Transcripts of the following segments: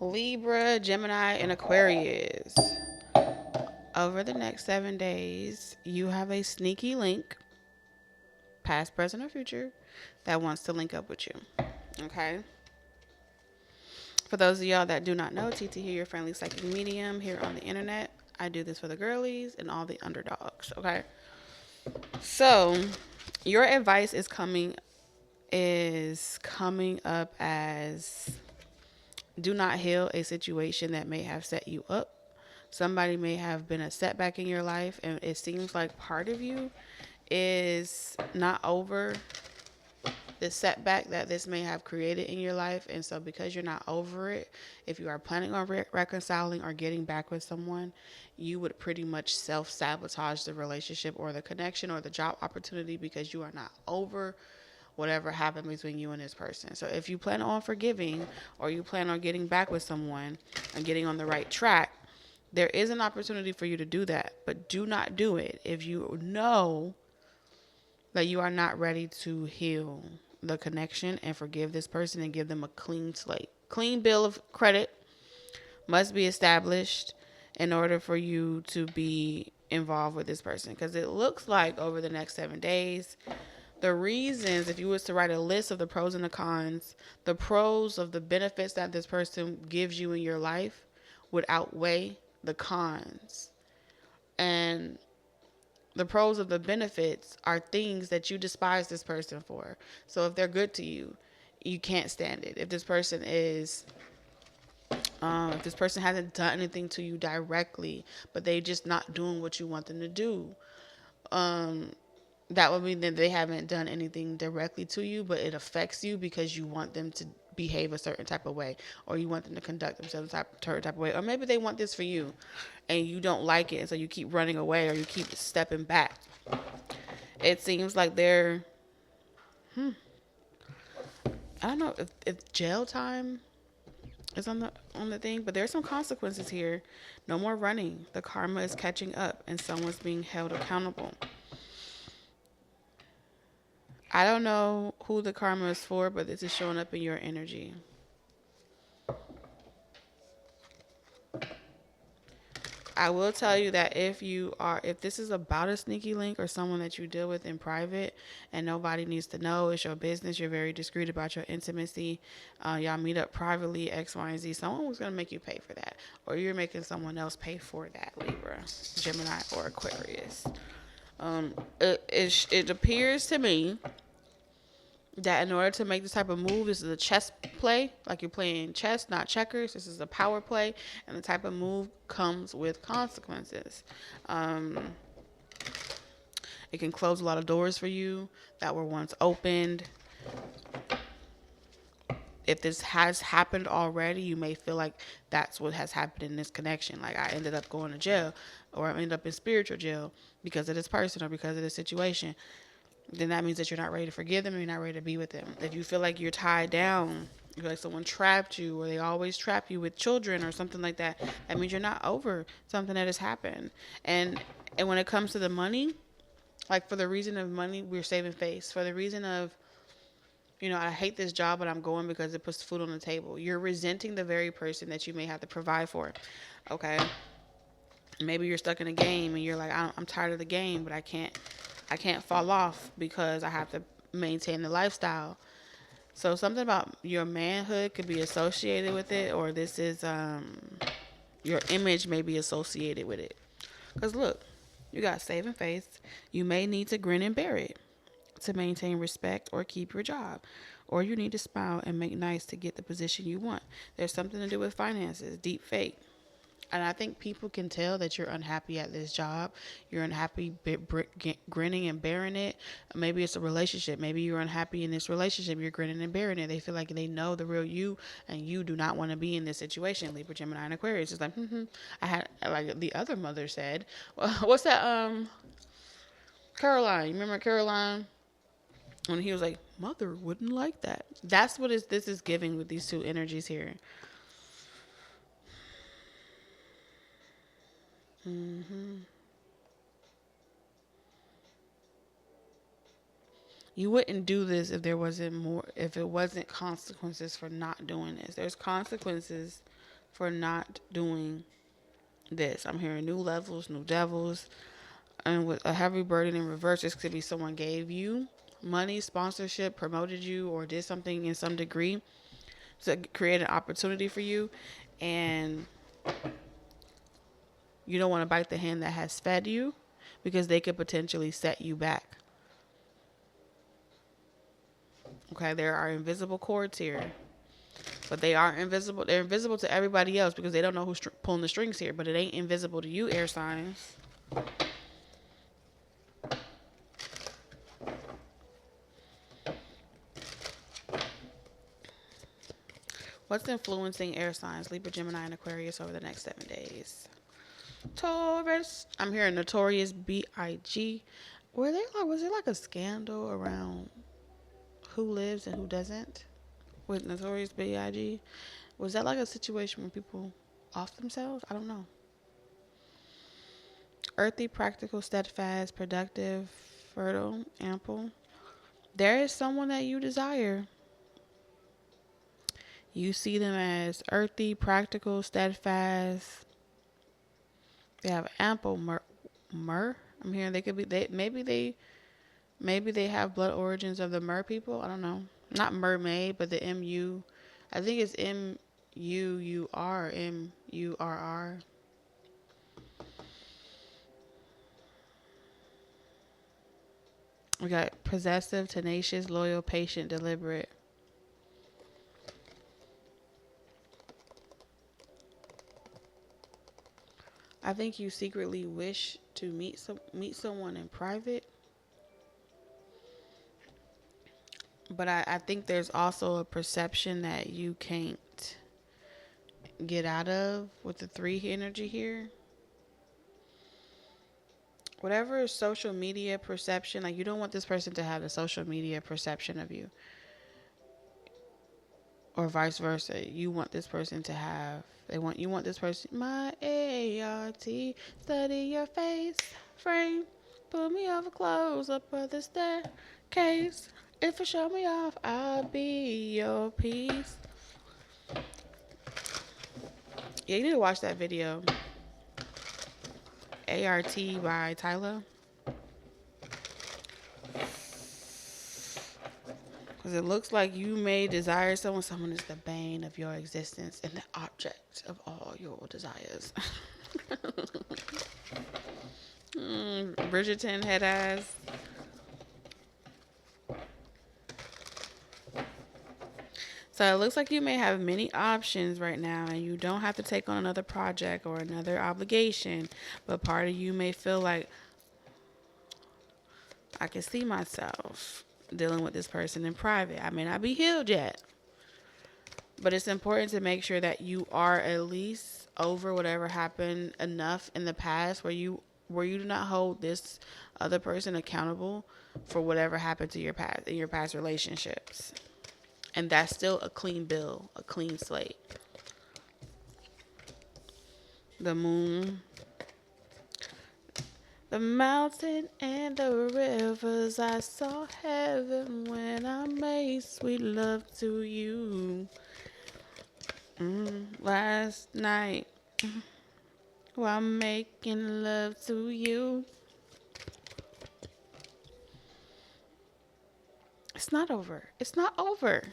Libra, Gemini, and Aquarius. Over the next 7 days, you have a sneaky link, past, present, or future, that wants to link up with you. Okay? For those of y'all that do not know, TT here, your friendly psychic medium here on the internet. I do this for the girlies and all the underdogs. Okay? So, your advice is coming up as do not heal a situation that may have set you up. Somebody may have been a setback in your life, and it seems like part of you is not over the setback that this may have created in your life. And so because you're not over it, if you are planning on reconciling or getting back with someone, you would pretty much self-sabotage the relationship or the connection or the job opportunity because you are not over whatever happened between you and this person. So if you plan on forgiving or you plan on getting back with someone and getting on the right track, there is an opportunity for you to do that, but do not do it if you know that you are not ready to heal the connection and forgive this person and give them a clean slate. Clean bill of credit must be established in order for you to be involved with this person, because it looks like over the next 7 days, the reasons, if you was to write a list of the pros and the cons, the pros of the benefits that this person gives you in your life would outweigh the cons. And the pros of the benefits are things that you despise this person for. So if they're good to you, you can't stand it. If this person hasn't done anything to you directly, but they just not doing what you want them to do, that would mean that they haven't done anything directly to you, but it affects you because you want them to behave a certain type of way, or you want them to conduct themselves a certain type of way, or maybe they want this for you and you don't like it, and so you keep running away or you keep stepping back. It seems like they're I don't know if jail time is on the thing, but there's some consequences here. No more running. The karma is catching up and someone's being held accountable. I don't know who the karma is for, but this is showing up in your energy. I will tell you that if this is about a sneaky link or someone that you deal with in private and nobody needs to know, it's your business, you're very discreet about your intimacy, y'all meet up privately, X, Y, and Z, someone was going to make you pay for that. Or you're making someone else pay for that, Libra, Gemini, or Aquarius. It appears to me that in order to make this type of move, this is a chess play, like you're playing chess, not checkers. This is a power play, and the type of move comes with consequences. It can close a lot of doors for you that were once opened. If this has happened already, you may feel like that's what has happened in this connection. Like, I ended up going to jail, or I ended up in spiritual jail because of this person or because of this situation. Then that means that you're not ready to forgive them, or you're not ready to be with them. If you feel like you're tied down, like someone trapped you, or they always trap you with children or something like that, that means you're not over something that has happened. And when it comes to the money, like for the reason of money, we're saving face. For the reason of, I hate this job, but I'm going because it puts food on the table. You're resenting the very person that you may have to provide for. Okay? Maybe you're stuck in a game and you're like, I'm tired of the game, but I can't fall off because I have to maintain the lifestyle. So something about your manhood could be associated with it, or this is your image may be associated with it. Because look, you got saving face. You may need to grin and bear it to maintain respect or keep your job. Or you need to smile and make nice to get the position you want. There's something to do with finances, deep fate. And I think people can tell that you're unhappy at this job. You're unhappy grinning and bearing it. Maybe it's a relationship. Maybe you're unhappy in this relationship. You're grinning and bearing it. They feel like they know the real you, and you do not want to be in this situation. Libra, Gemini, and Aquarius. It's like, I had, like the other mother said, what's that? Caroline. You remember Caroline? When he was like, mother wouldn't like that. That's what this is giving with these two energies here. You wouldn't do this if it wasn't consequences for not doing this. There's consequences for not doing this. I'm hearing new levels, new devils, and with a heavy burden in reverse. This could be someone gave you money, sponsorship, promoted you, or did something in some degree to create an opportunity for you, and you don't want to bite the hand that has fed you because they could potentially set you back. Okay, there are invisible cords here, but they are invisible. They're invisible to everybody else because they don't know who's pulling the strings here, but it ain't invisible to you, air signs. What's influencing air signs, Libra, Gemini, and Aquarius over the next 7 days? Taurus. I'm hearing Notorious B.I.G. Was there like a scandal around who lives and who doesn't with Notorious B.I.G.? Was that like a situation where people off themselves? I don't know. Earthy, practical, steadfast, productive, fertile, ample. There is someone that you desire. You see them as earthy, practical, steadfast. They have ample myrrh. I'm hearing they could be. Maybe they have blood origins of the mer people. I don't know. Not mermaid, but the MU. I think it's MUUR. We got possessive, tenacious, loyal, patient, deliberate. I think you secretly wish to meet someone in private. But I think there's also a perception that you can't get out of with the 3 energy here. Whatever social media perception, like you don't want this person to have the social media perception of you. Or vice versa. You want this person to have, you want this person, my ART, study your face, frame, put me over close up of the staircase. If you show me off, I'll be your piece. Yeah, you need to watch that video. ART by Tyler. Because it looks like you may desire someone. Someone is the bane of your existence and the object of all your desires. Bridgerton head eyes. So it looks like you may have many options right now and you don't have to take on another project or another obligation. But part of you may feel like, I can see myself dealing with this person in private. I may not be healed yet. But it's important to make sure that you are at least over whatever happened enough in the past where you do not hold this other person accountable for whatever happened to your past in your past relationships. And that's still a clean bill, a clean slate. The moon. The mountain and the rivers, I saw heaven when I made sweet love to you. Last night, while making love to you. It's not over. It's not over.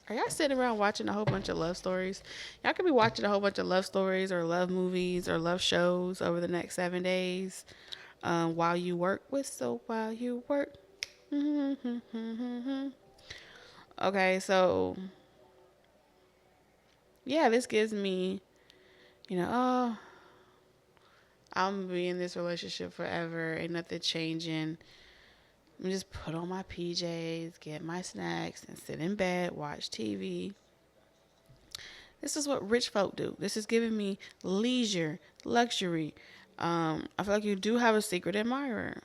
Are y'all sitting around watching a whole bunch of love stories? Y'all could be watching a whole bunch of love stories or love movies or love shows over the next 7 days while you work. While you work. Okay, so yeah, this gives me, I'm going to be in this relationship forever. Ain't nothing changing. I'm just put on my PJs, get my snacks, and sit in bed, watch TV. This is what rich folk do. This is giving me leisure, luxury. I feel like you do have a secret admirer.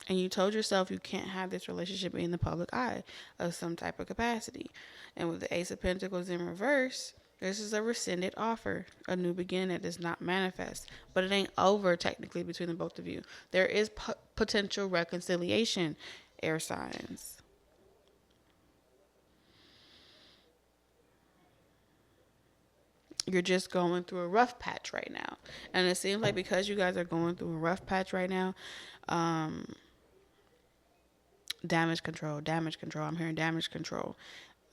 And you told yourself you can't have this relationship in the public eye of some type of capacity. And with the Ace of Pentacles in reverse, this is a rescinded offer, a new beginning that does not manifest. But it ain't over technically between the both of you. There is potential reconciliation, air signs. You're just going through a rough patch right now. And it seems like because you guys are going through a rough patch right now, damage control. I'm hearing damage control.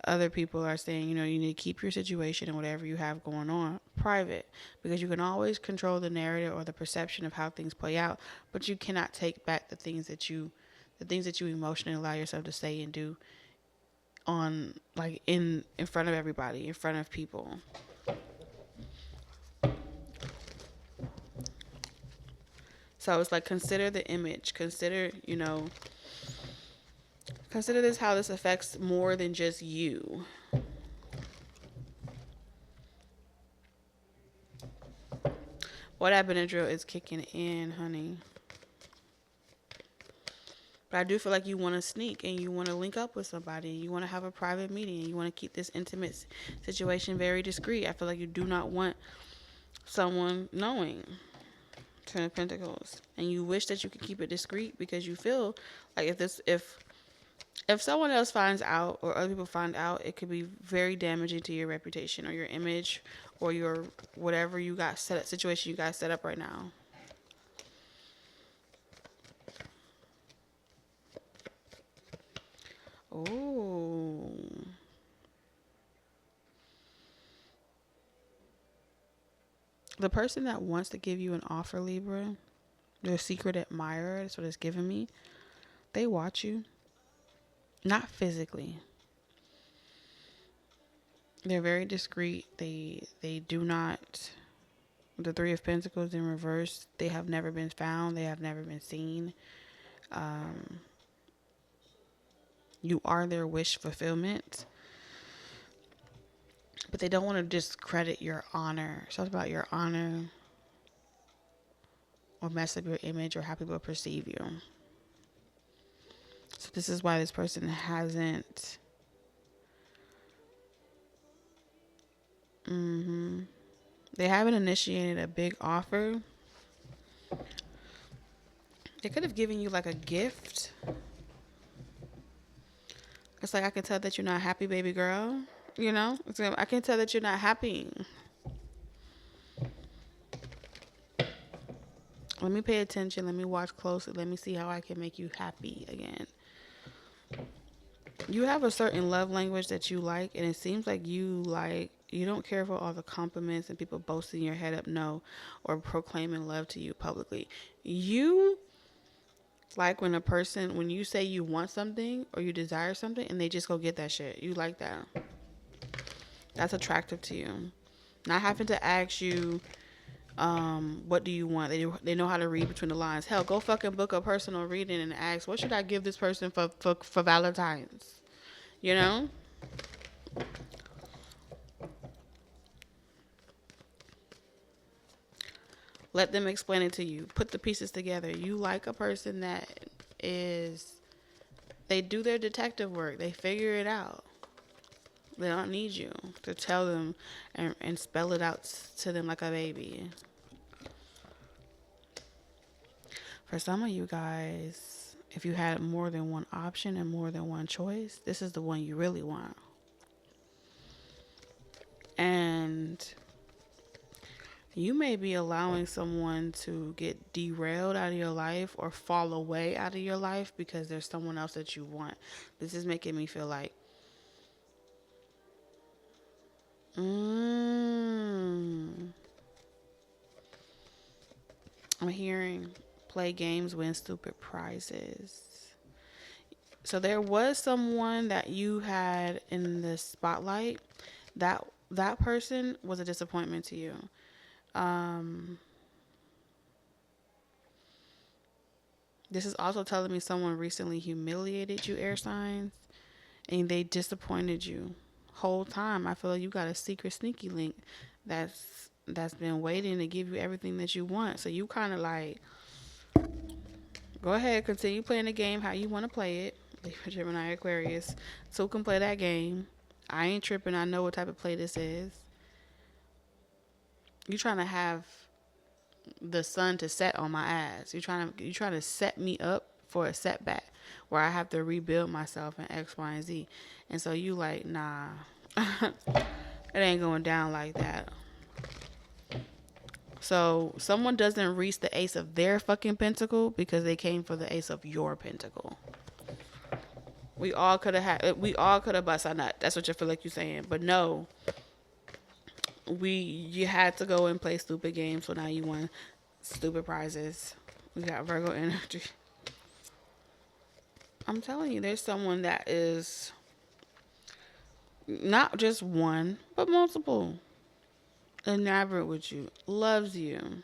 Other people are saying, you need to keep your situation and whatever you have going on private, because you can always control the narrative or the perception of how things play out, but you cannot take back the things that you emotionally allow yourself to say and do on, like, in front of everybody, in front of people. So it's like, consider the image, consider this, how this affects more than just you. What that Benadryl is kicking in, honey. But I do feel like you want to sneak and you want to link up with somebody. You want to have a private meeting. You want to keep this intimate situation very discreet. I feel like you do not want someone knowing. Ten of Pentacles. And you wish that you could keep it discreet, because you feel like if someone else finds out or other people find out, it could be very damaging to your reputation or your image or your whatever you got set up, situation you got set up right now. Oh. The person that wants to give you an offer, Libra, their secret admirer, that's what it's giving me. They watch you. Not physically. They're very discreet. They do not. The Three of Pentacles in reverse. They have never been found. They have never been seen. You are their wish fulfillment. But they don't want to discredit your honor. So it's about your honor, or mess up your image, or how people perceive you. So this is why this person hasn't. They haven't initiated a big offer. They could have given you like a gift. It's like, I can tell that you're not happy, baby girl. It's like, I can tell that you're not happy. Let me pay attention. Let me watch closely. Let me see how I can make you happy again. You have a certain love language that you like, and it seems like you don't care for all the compliments and people boasting your head up, or proclaiming love to you publicly. You like when you say you want something or you desire something and they just go get that shit. You like that. That's attractive to you. Not having to ask you, what do you want? They know how to read between the lines. Hell, go fucking book a personal reading and ask, what should I give this person for Valentine's? Let them explain it to you. Put the pieces together. You like a person that they do their detective work. They figure it out. They don't need you to tell them and spell it out to them like a baby. For some of you guys, if you had more than one option and more than one choice, this is the one you really want. And you may be allowing someone to get derailed out of your life or fall away out of your life because there's someone else that you want. This is making me feel like, I'm hearing play games, win stupid prizes. So there was someone that you had in the spotlight. That person was a disappointment to you. This is also telling me someone recently humiliated you, air signs, and they disappointed you. Whole time, I feel like you got a secret sneaky link that's been waiting to give you everything that you want. So you kind of like, go ahead, continue playing the game how you want to play it. Libra, Gemini, Aquarius. So can play that game. I ain't tripping. I know what type of play this is. You trying to have the sun to set on my ass. You trying to set me up for a setback where I have to rebuild myself in X, Y, and Z. And so you like, nah, it ain't going down like that. So someone doesn't reach the ace of their fucking pentacle because they came for the ace of your pentacle. We all could have bust our nut. That's what you feel like you're saying. But no, you had to go and play stupid games, so now you won stupid prizes. We got Virgo energy. I'm telling you, there's someone that is not just one, but multiple. Enamored with you, loves you.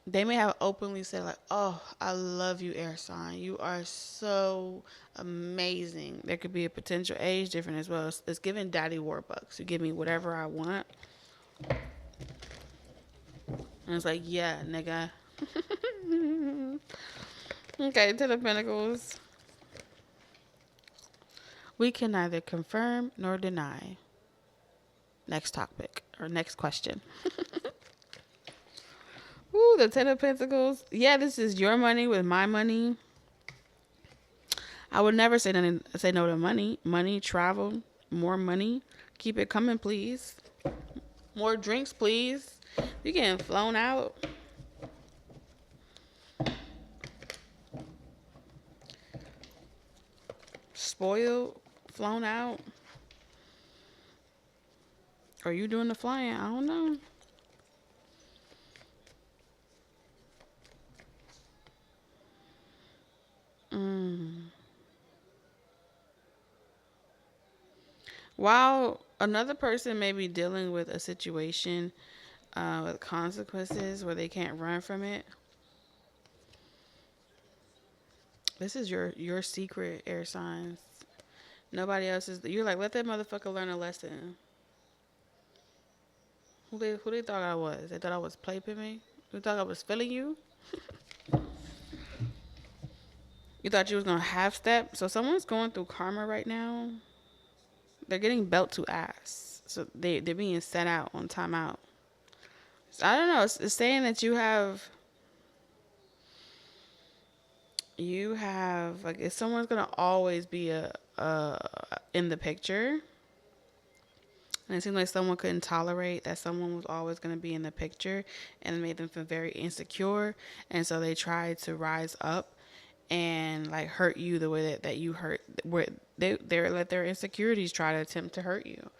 They may have openly said like, "Oh, I love you, air sign. You are so amazing." There could be a potential age difference as well. It's giving daddy warbucks. You give me whatever I want, and it's like, yeah, nigga. Okay, Ten of Pentacles. We can neither confirm nor deny. Next topic or next question. Ooh, the Ten of Pentacles. Yeah, this is your money with my money. I would never say no to money. Money, travel, more money. Keep it coming, please. More drinks, please. You're getting flown out. Spoiled, flown out. Are you doing the flying? I don't know. While another person may be dealing with a situation with consequences where they can't run from it, this is your secret, air signs. Nobody else is. You're like, let that motherfucker learn a lesson. Who they thought I was? They thought I was play pimping? They thought I was feeling you? You thought you was gonna half step? So someone's going through karma right now. They're getting belt to ass. So they're being sent out on timeout. So I don't know. It's saying that you have like, if someone's gonna always be in the picture. And it seemed like someone couldn't tolerate that someone was always going to be in the picture, and it made them feel very insecure. And so they tried to rise up and like hurt you the way that you hurt, where they let their insecurities try to attempt to hurt you,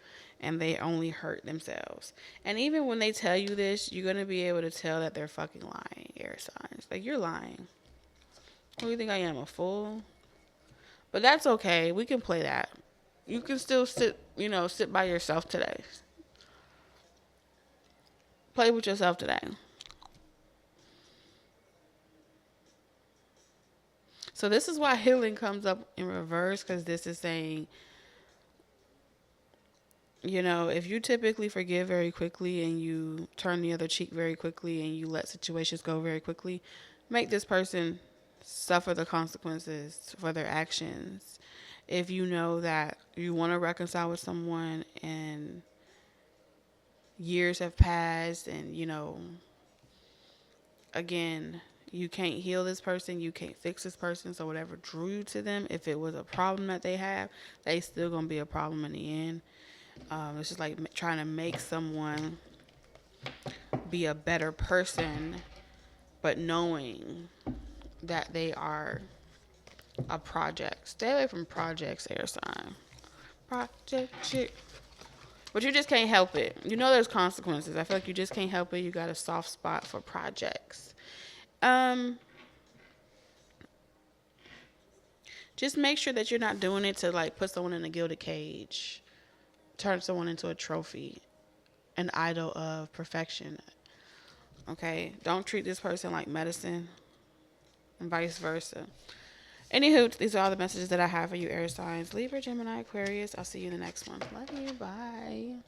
and they only hurt themselves. And even when they tell you this, you're going to be able to tell that they're fucking lying, air signs. Like, you're lying. What do you think I am, a fool? But that's okay. We can play that. You can still sit by yourself today. Play with yourself today. So this is why healing comes up in reverse, because this is saying, if you typically forgive very quickly and you turn the other cheek very quickly and you let situations go very quickly, make this person suffer the consequences for their actions. If you know that you want to reconcile with someone and years have passed and, again, you can't heal this person, you can't fix this person, so whatever drew you to them, if it was a problem that they have, they still going to be a problem in the end. It's just like trying to make someone be a better person, but knowing that they are a project. Stay away from projects, air sign. Project shit. But you just can't help it. There's consequences. I feel like you just can't help it. You got a soft spot for projects. Just make sure that you're not doing it to like put someone in a gilded cage, turn someone into a trophy, an idol of perfection. Okay? Don't treat this person like medicine, and vice versa. Anywho, these are all the messages that I have for you, air signs. Libra, Gemini, Aquarius. I'll see you in the next one. Love you. Bye.